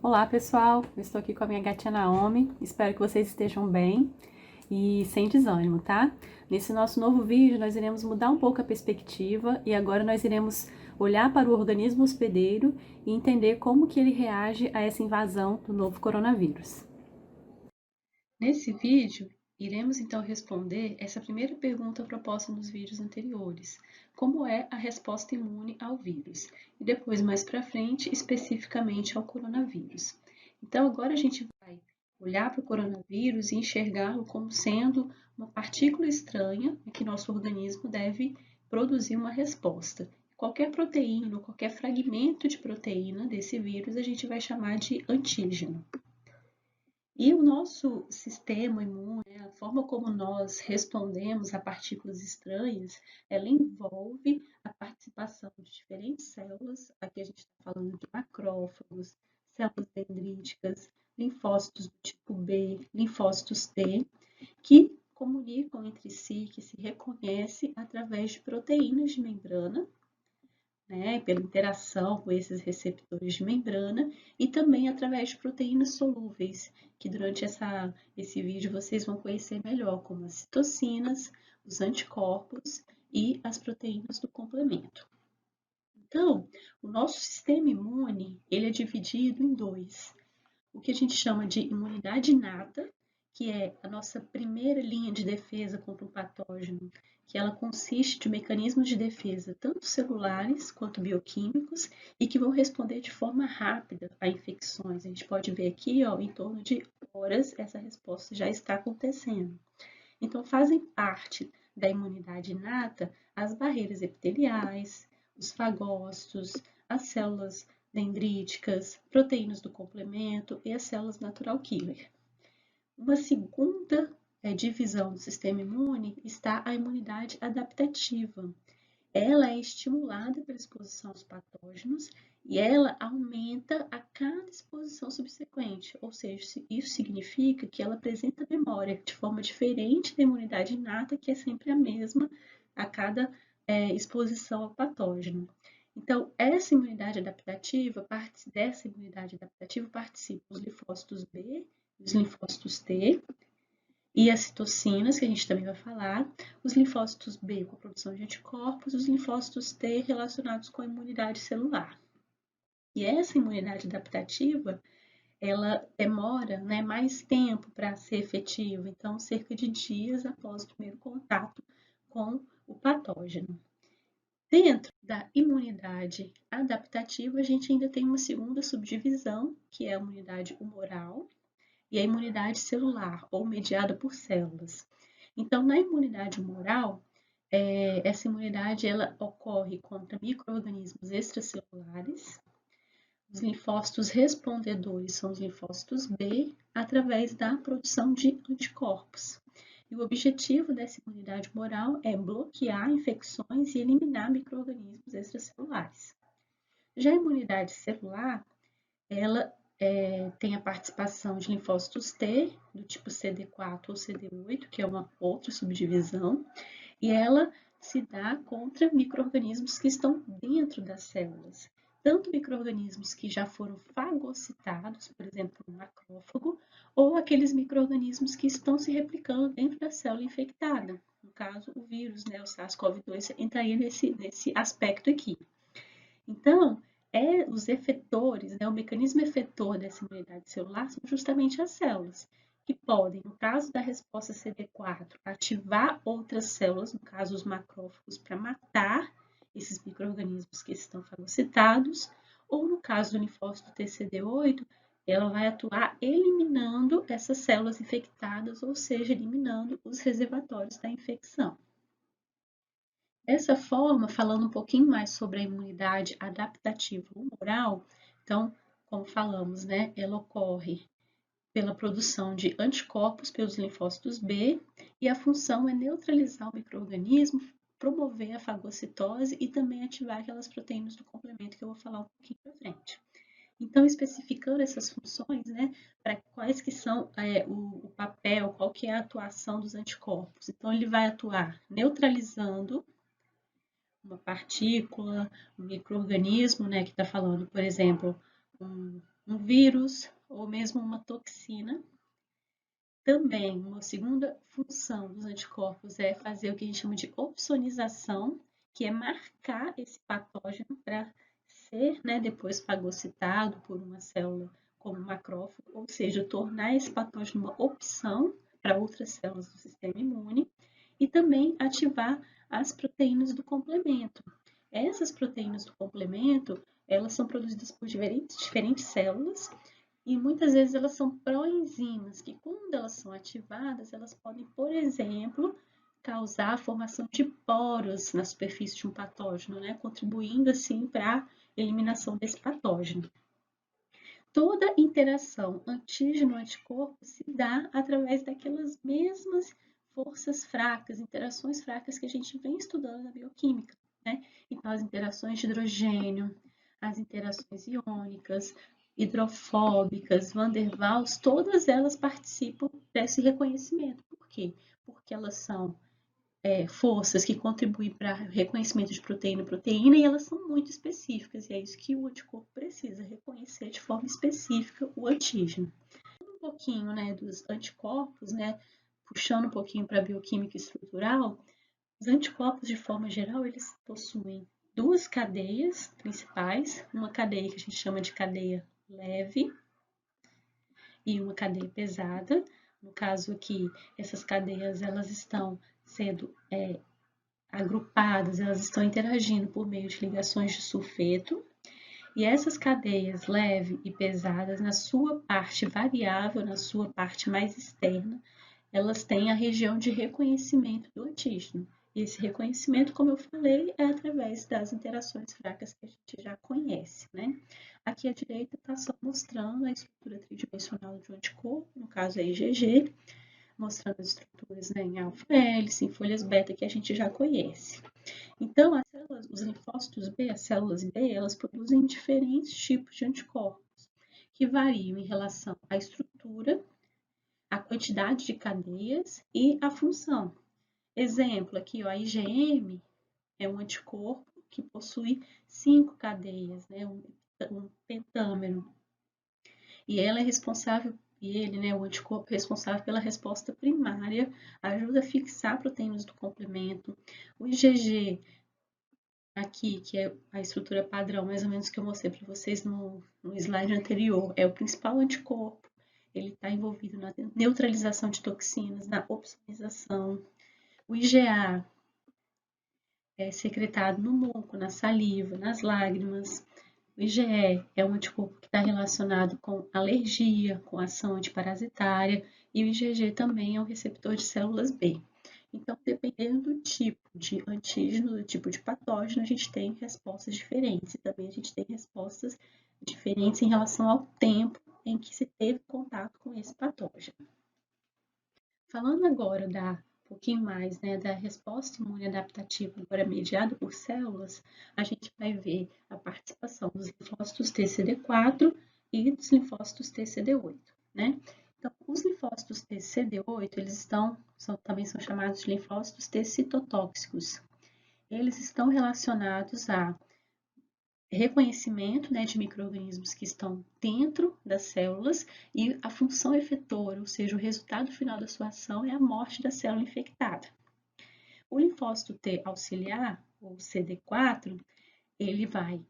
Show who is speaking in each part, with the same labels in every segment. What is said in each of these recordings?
Speaker 1: Olá pessoal, eu estou aqui com a minha gatinha Naomi, espero que vocês estejam bem e sem desânimo, tá? Nesse nosso novo vídeo nós iremos mudar um pouco a perspectiva e agora nós iremos olhar para o organismo hospedeiro e entender como que ele reage a essa invasão do novo coronavírus. Nesse vídeo, iremos então responder essa primeira pergunta proposta nos vídeos anteriores. Como é a resposta imune ao vírus? E depois, mais para frente, especificamente ao coronavírus. Então, agora a gente vai olhar para o coronavírus e enxergá-lo como sendo uma partícula estranha que nosso organismo deve produzir uma resposta. Qualquer proteína, qualquer fragmento de proteína desse vírus, a gente vai chamar de antígeno. E o nosso sistema imune, a forma como nós respondemos a partículas estranhas, ela envolve a participação de diferentes células. Aqui a gente está falando de macrófagos, células dendríticas, linfócitos do tipo B, linfócitos T, que comunicam entre si, que se reconhecem através de proteínas de membrana, pela interação com esses receptores de membrana e também através de proteínas solúveis, que durante esse vídeo vocês vão conhecer melhor, como as citocinas, os anticorpos e as proteínas do complemento. Então, o nosso sistema imune, ele é dividido em dois. O que a gente chama de imunidade inata, que é a nossa primeira linha de defesa contra um patógeno, que ela consiste de mecanismos de defesa tanto celulares quanto bioquímicos e que vão responder de forma rápida a infecções. A gente pode ver aqui, em torno de horas, essa resposta já está acontecendo. Então, fazem parte da imunidade inata as barreiras epiteliais, os fagócitos, as células dendríticas, proteínas do complemento e as células natural killer. Uma segunda divisão do sistema imune está a imunidade adaptativa. Ela é estimulada pela exposição aos patógenos e ela aumenta a cada exposição subsequente, ou seja, isso significa que ela apresenta memória de forma diferente da imunidade inata, que é sempre a mesma a cada exposição ao patógeno. Então, dessa imunidade adaptativa participam os linfócitos B e os linfócitos T, e as citocinas, que a gente também vai falar, os linfócitos B com a produção de anticorpos, os linfócitos T relacionados com a imunidade celular. E essa imunidade adaptativa, ela demora mais tempo para ser efetiva, então cerca de dias após o primeiro contato com o patógeno. Dentro da imunidade adaptativa, a gente ainda tem uma segunda subdivisão, que é a imunidade humoral, e a imunidade celular, ou mediada por células. Então, na imunidade humoral, essa imunidade ela ocorre contra micro-organismos extracelulares. Os linfócitos respondedores são os linfócitos B, através da produção de anticorpos. E o objetivo dessa imunidade humoral é bloquear infecções e eliminar micro-organismos extracelulares. Já a imunidade celular, ela tem a participação de linfócitos T, do tipo CD4 ou CD8, que é uma outra subdivisão, e ela se dá contra micro-organismos que estão dentro das células. Tanto micro-organismos que já foram fagocitados, por exemplo, no macrófago, ou aqueles micro-organismos que estão se replicando dentro da célula infectada. No caso, o vírus, o SARS-CoV-2, entraria nesse aspecto aqui. Então, os efetores, o mecanismo efetor dessa imunidade celular são justamente as células, que podem, no caso da resposta CD4, ativar outras células, no caso os macrófagos, para matar esses micro-organismos que estão fagocitados, ou no caso do linfócito TCD8, ela vai atuar eliminando essas células infectadas, ou seja, eliminando os reservatórios da infecção. Dessa forma, falando um pouquinho mais sobre a imunidade adaptativa humoral, então, como falamos, ela ocorre pela produção de anticorpos pelos linfócitos B e a função é neutralizar o micro-organismo, promover a fagocitose e também ativar aquelas proteínas do complemento que eu vou falar um pouquinho para frente. Então, especificando essas funções, para quais que são o papel, qual que é a atuação dos anticorpos. Então, ele vai atuar neutralizando uma partícula, um micro-organismo, que está falando, por exemplo, um um vírus ou mesmo uma toxina. Também, uma segunda função dos anticorpos é fazer o que a gente chama de opsonização, que é marcar esse patógeno para ser, né, depois fagocitado por uma célula como macrófago, ou seja, tornar esse patógeno uma opção para outras células do sistema imune, e também ativar as proteínas do complemento. Essas proteínas do complemento, elas são produzidas por diferentes células, e muitas vezes elas são proenzimas, que quando elas são ativadas, elas podem, por exemplo, causar a formação de poros na superfície de um patógeno, né? Contribuindo assim para a eliminação desse patógeno. Toda interação antígeno-anticorpo se dá através daquelas mesmas forças fracas, interações fracas que a gente vem estudando na bioquímica, né? Então, as interações de hidrogênio, as interações iônicas, hidrofóbicas, Van der Waals, todas elas participam desse reconhecimento. Por quê? Porque elas são forças que contribuem para reconhecimento de proteína, e elas são muito específicas, e é isso que o anticorpo precisa, reconhecer de forma específica o antígeno. Um pouquinho, né, dos anticorpos, né, puxando um pouquinho para a bioquímica estrutural, os anticorpos, de forma geral, eles possuem duas cadeias principais, uma cadeia que a gente chama de cadeia leve e uma cadeia pesada. No caso aqui, essas cadeias elas estão sendo agrupadas, elas estão interagindo por meio de ligações de sulfeto, e essas cadeias leve e pesadas, na sua parte variável, na sua parte mais externa, elas têm a região de reconhecimento do antígeno. E esse reconhecimento, como eu falei, é através das interações fracas que a gente já conhece, né? Aqui à direita está só mostrando a estrutura tridimensional de um anticorpo, no caso é IgG, mostrando as estruturas, né, em alfa-hélice, em folhas beta, que a gente já conhece. Então, as células, os linfócitos B, as células B, elas produzem diferentes tipos de anticorpos, que variam em relação à estrutura, à quantidade de cadeias e à função. Exemplo aqui, ó, a IgM é um anticorpo que possui 5 cadeias, né, um pentâmero. E ela é responsável, e ele, né, o anticorpo responsável pela resposta primária, ajuda a fixar proteínas do complemento. O IgG, aqui, que é a estrutura padrão, mais ou menos que eu mostrei para vocês no slide anterior, é o principal anticorpo. Ele está envolvido na neutralização de toxinas, na opsonização. O IgA é secretado no muco, na saliva, nas lágrimas. O IgE é um anticorpo que está relacionado com alergia, com ação antiparasitária, e o IgG também é um receptor de células B. Então, dependendo do tipo de antígeno, do tipo de patógeno, a gente tem respostas diferentes. E também a gente tem respostas diferentes em relação ao tempo em que se teve contato com esse patógeno. Falando agora um pouquinho mais, né, da resposta imune adaptativa agora mediada por células, a gente vai ver a participação dos linfócitos TCD4 e dos linfócitos TCD8, né? Então, os linfócitos TCD8, eles também são chamados de linfócitos T citotóxicos. Eles estão relacionados a reconhecimento, né, de micro-organismos que estão dentro das células, e a função efetora, ou seja, o resultado final da sua ação é a morte da célula infectada. O linfócito T auxiliar, ou CD4, ele vai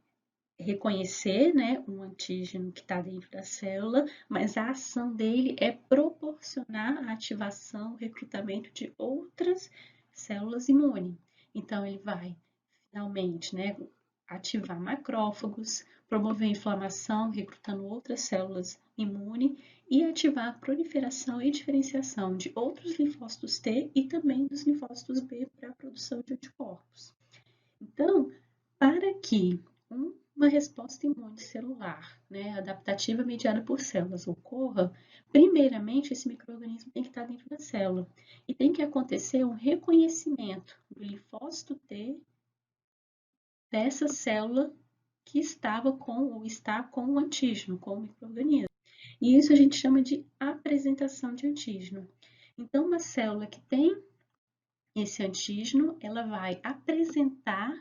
Speaker 1: reconhecer, né, um antígeno que está dentro da célula, mas a ação dele é proporcionar a ativação, o recrutamento de outras células imunes. Então, ele vai finalmente, né, ativar macrófagos, promover a inflamação, recrutando outras células imunes, e ativar a proliferação e diferenciação de outros linfócitos T e também dos linfócitos B para a produção de anticorpos. Então, para que uma resposta imune celular, né, adaptativa mediada por células ocorra, primeiramente esse micro-organismo tem que estar dentro da célula e tem que acontecer um reconhecimento do linfócito T dessa célula que estava com ou está com o antígeno, com o micro-organismo. E isso a gente chama de apresentação de antígeno. Então, uma célula que tem esse antígeno, ela vai apresentar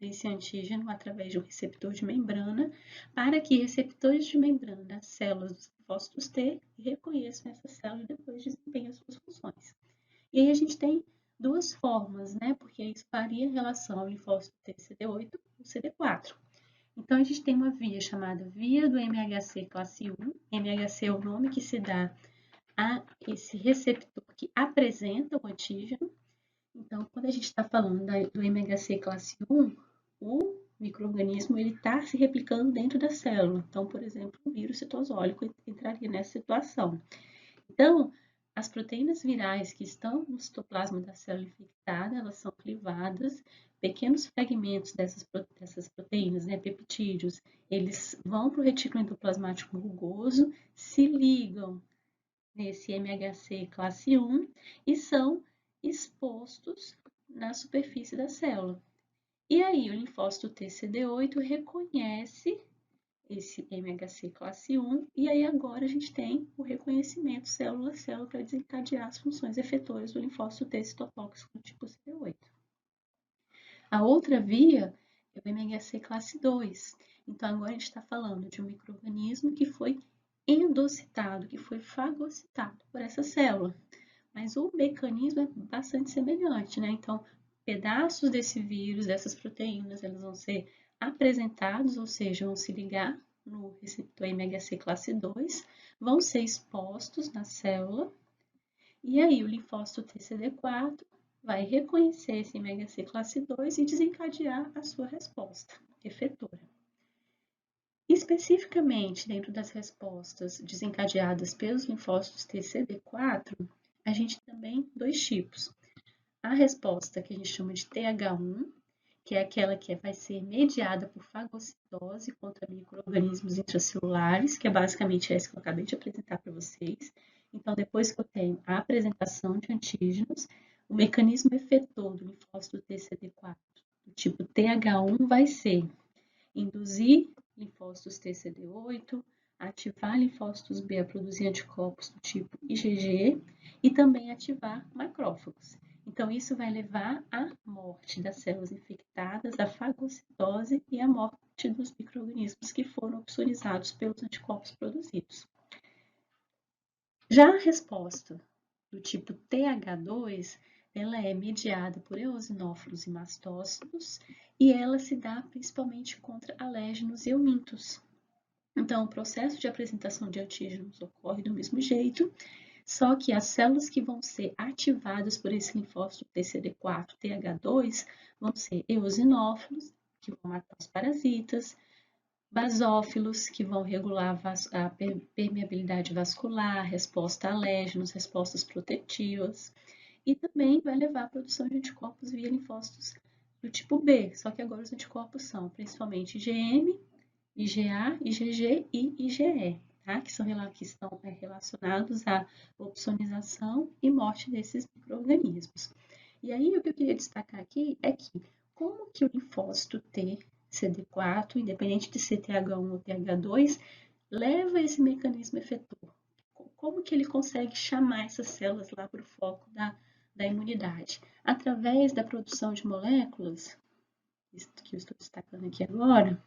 Speaker 1: desse antígeno através de um receptor de membrana, para que receptores de membrana das células dos linfócitos T reconheçam essa célula e depois desempenhem as suas funções. E aí a gente tem duas formas, né? Porque isso varia em relação ao linfócito T CD8 e CD4. Então, a gente tem uma via chamada via do MHC classe 1. MHC é o nome que se dá a esse receptor que apresenta o antígeno. Então, quando a gente está falando do MHC classe 1, o micro-organismo está se replicando dentro da célula. Então, por exemplo, o vírus citosólico entraria nessa situação. Então, as proteínas virais que estão no citoplasma da célula infectada, elas são clivadas, pequenos fragmentos dessas proteínas, né, peptídeos, eles vão para o retículo endoplasmático rugoso, se ligam nesse MHC classe 1 e são expostos na superfície da célula. E aí, o linfócito TCD8 reconhece esse MHC classe 1, e aí agora a gente tem o reconhecimento célula a célula para desencadear as funções efetoras do linfócito T citotóxico do tipo CD8. A outra via é o MHC classe 2. Então agora a gente está falando de um micro-organismo que foi endocitado, que foi fagocitado por essa célula. Mas o mecanismo é bastante semelhante, né? Então, pedaços desse vírus, dessas proteínas, elas vão ser apresentados, ou seja, vão se ligar no receptor MHC classe 2, vão ser expostos na célula, e aí o linfócito TCD4 vai reconhecer esse MHC classe 2 e desencadear a sua resposta efetora. Especificamente, dentro das respostas desencadeadas pelos linfócitos TCD4, a gente também tem dois tipos. A resposta que a gente chama de TH1, que é aquela que vai ser mediada por fagocitose contra micro-organismos intracelulares, que é basicamente essa que eu acabei de apresentar para vocês. Então, depois que eu tenho a apresentação de antígenos, o mecanismo efetor do linfócito TCD4 do tipo TH1 vai ser induzir linfócitos TCD8, ativar linfócitos B a produzir anticorpos do tipo IgG e também ativar macrófagos. Então, isso vai levar à morte das células infectadas, à fagocitose e à morte dos micro-organismos que foram opsonizados pelos anticorpos produzidos. Já a resposta do tipo TH2, ela é mediada por eosinófilos e mastócitos e ela se dá principalmente contra alérgenos e eumintos. Então, o processo de apresentação de antígenos ocorre do mesmo jeito, só que as células que vão ser ativadas por esse linfócito TCD4, TH2, vão ser eosinófilos, que vão matar os parasitas, basófilos, que vão regular a permeabilidade vascular, resposta a alérgenos, respostas protetivas, e também vai levar à produção de anticorpos via linfócitos do tipo B, só que agora os anticorpos são principalmente IgM, IgA, IgG e IgE, tá? Que estão relacionados à opsonização e morte desses micro-organismos. E aí, o que eu queria destacar aqui é que, como que o linfócito T CD4, independente de ser TH1 ou TH2, leva esse mecanismo efetor? Como que ele consegue chamar essas células lá para o foco da imunidade? Através da produção de moléculas, isso que eu estou destacando aqui agora,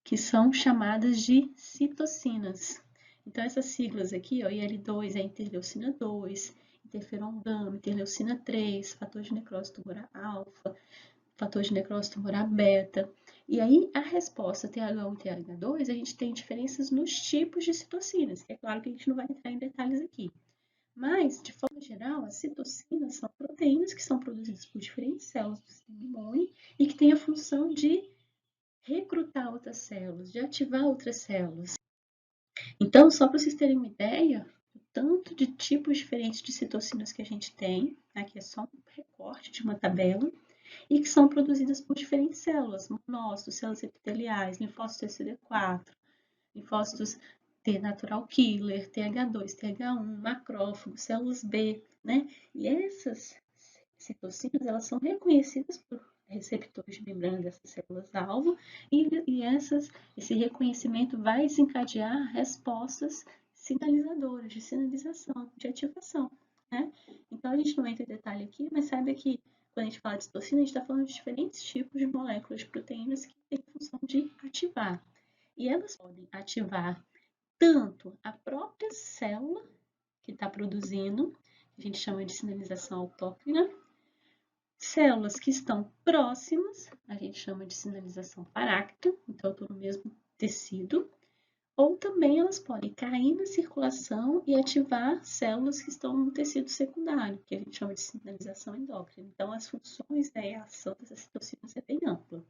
Speaker 1: que são chamadas de citocinas. Então, essas siglas aqui, ó, IL-2 é interleucina 2, interferon gama, interleucina 3, fator de necrose tumoral alfa, fator de necrose tumoral beta. E aí, a resposta TH1 e TH2, a gente tem diferenças nos tipos de citocinas, que é claro que a gente não vai entrar em detalhes aqui. Mas, de forma geral, as citocinas são proteínas que são produzidas por diferentes células do sistema imune e que têm a função de recrutar outras células, de ativar outras células. Então, só para vocês terem uma ideia, o tanto de tipos diferentes de citocinas que a gente tem, aqui é só um recorte de uma tabela, e que são produzidas por diferentes células, monócitos, células epiteliais, linfócitos TCD4, linfócitos T natural killer, TH2, TH1, macrófagos, células B, né? E essas citocinas, elas são reconhecidas por receptores de membrana dessas células-alvo e esse reconhecimento vai desencadear respostas sinalizadoras, de sinalização, de ativação, né? Então, a gente não entra em detalhe aqui, mas saiba que
Speaker 2: quando a gente fala de citocina, a gente está falando de diferentes tipos de moléculas de proteínas que têm função de ativar. E elas podem ativar tanto a própria célula que está produzindo, que a gente chama de sinalização autócrina, células que estão próximas, a gente chama de sinalização parácta, então eu estou no mesmo tecido, ou também elas podem cair na circulação e ativar células que estão no tecido secundário, que a gente chama de sinalização endócrina. Então, as funções, né, e a ação dessas citocinas é bem ampla.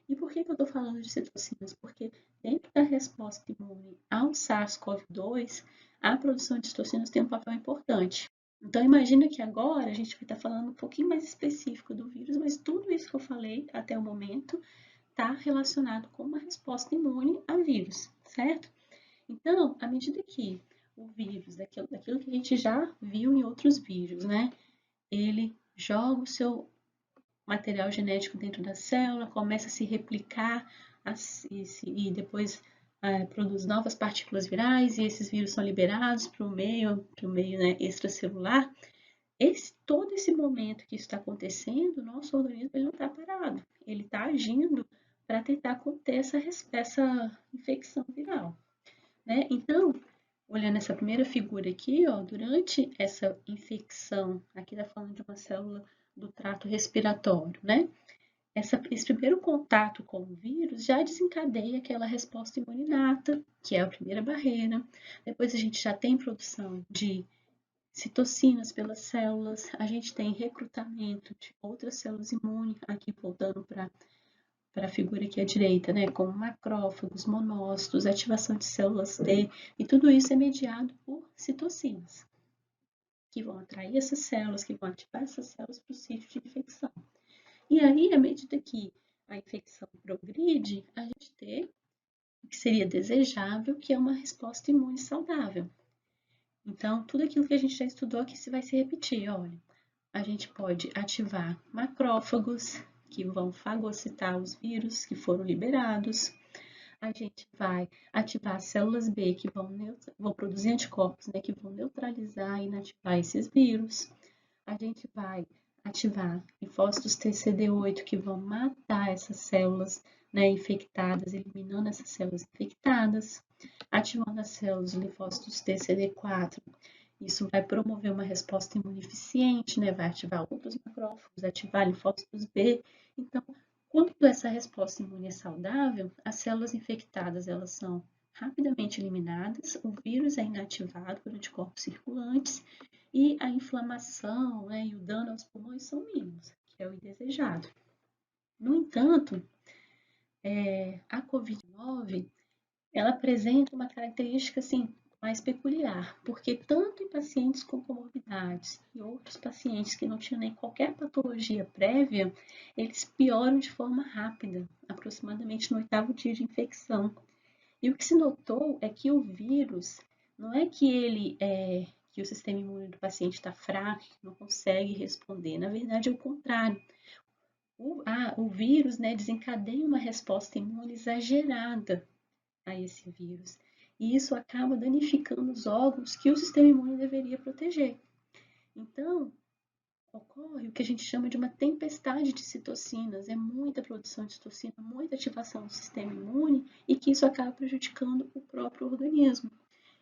Speaker 2: E por que eu estou falando de citocinas? Porque dentro da resposta imune ao SARS-CoV-2, a produção de citocinas tem um papel importante. Então, imagina que agora a gente vai estar falando um pouquinho mais específico do vírus, mas tudo isso que eu falei até o momento está relacionado com uma resposta imune a vírus, certo? Então, à medida que o vírus, daquilo que a gente já viu em outros vírus, né? Ele joga o seu material genético dentro da célula, começa a se replicar e depois produz novas partículas virais e esses vírus são liberados para o meio né, extracelular. Todo esse momento que isso está acontecendo, o nosso organismo ele não está parado, ele está agindo para tentar conter essa infecção viral. Né? Então, olhando essa primeira figura aqui, ó, durante essa infecção, aqui está falando de uma célula do trato respiratório, né? Esse primeiro contato com o vírus já desencadeia aquela resposta imunidata, que é a primeira barreira. Depois a gente já tem produção de citocinas pelas células, a gente tem recrutamento de outras células imunes, aqui voltando para a figura aqui à direita, né, como macrófagos, monócitos, ativação de células T, e tudo isso é mediado por citocinas, que vão atrair essas células, que vão ativar essas células para o sítio de infecção. E aí, à medida que a infecção progride, a gente tem o que seria desejável, que é uma resposta imune saudável. Então, tudo aquilo que a gente já estudou aqui vai se repetir, olha. A gente pode ativar macrófagos, que vão fagocitar os vírus que foram liberados. A gente vai ativar células B, que vão produzir anticorpos, né, que vão neutralizar e inativar esses vírus. A gente vai ativar linfócitos TCD8, que vão matar essas células, né, infectadas, eliminando essas células infectadas. Ativando as células linfócitos TCD4, isso vai promover uma resposta imune eficiente, né? Vai ativar outros macrófagos, ativar linfócitos B. Então, quando essa resposta imune é saudável, as células infectadas elas são rapidamente eliminadas, o vírus é inativado por anticorpos circulantes e a inflamação, né, e o dano aos pulmões são mínimos, que é o indesejado. No entanto, a COVID-19 ela apresenta uma característica assim mais peculiar, porque tanto em pacientes com comorbidades e outros pacientes que não tinham nem qualquer patologia prévia, eles pioram de forma rápida, aproximadamente no 8º dia de infecção. E o que se notou é que o vírus, não é que o sistema imune do paciente está fraco, não consegue responder. Na verdade, é o contrário. O vírus, né, desencadeia uma resposta imune exagerada a esse vírus. E isso acaba danificando os órgãos que o sistema imune deveria proteger. Então, ocorre o que a gente chama de uma tempestade de citocinas. É muita produção de citocina, muita ativação do sistema imune e que isso acaba prejudicando o próprio organismo.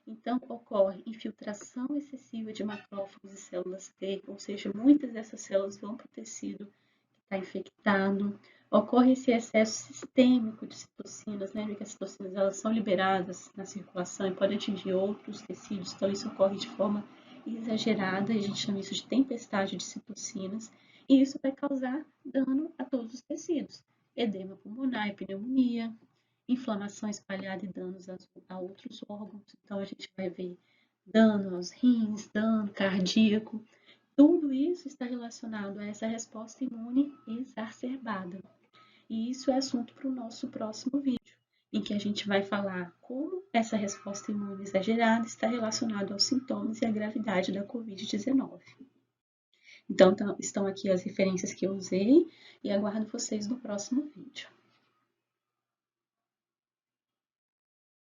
Speaker 2: Então, ocorre infiltração excessiva de macrófagos e células T, ou seja, muitas dessas células vão para o tecido que está infectado. Ocorre esse excesso sistêmico de citocinas, né? Porque as citocinas elas são liberadas na circulação e podem atingir outros tecidos, então isso ocorre de forma exagerada, e a gente chama isso de tempestade de citocinas, e isso vai causar dano a todos os tecidos, edema pulmonar, pneumonia, inflamação espalhada e danos a outros órgãos. Então, a gente vai ver dano aos rins, dano cardíaco. Tudo isso está relacionado a essa resposta imune exacerbada. E isso é assunto para o nosso próximo vídeo, em que a gente vai falar como essa resposta imune exagerada está relacionada aos sintomas e à gravidade da Covid-19. Então, estão aqui as referências que eu usei e aguardo vocês no próximo vídeo.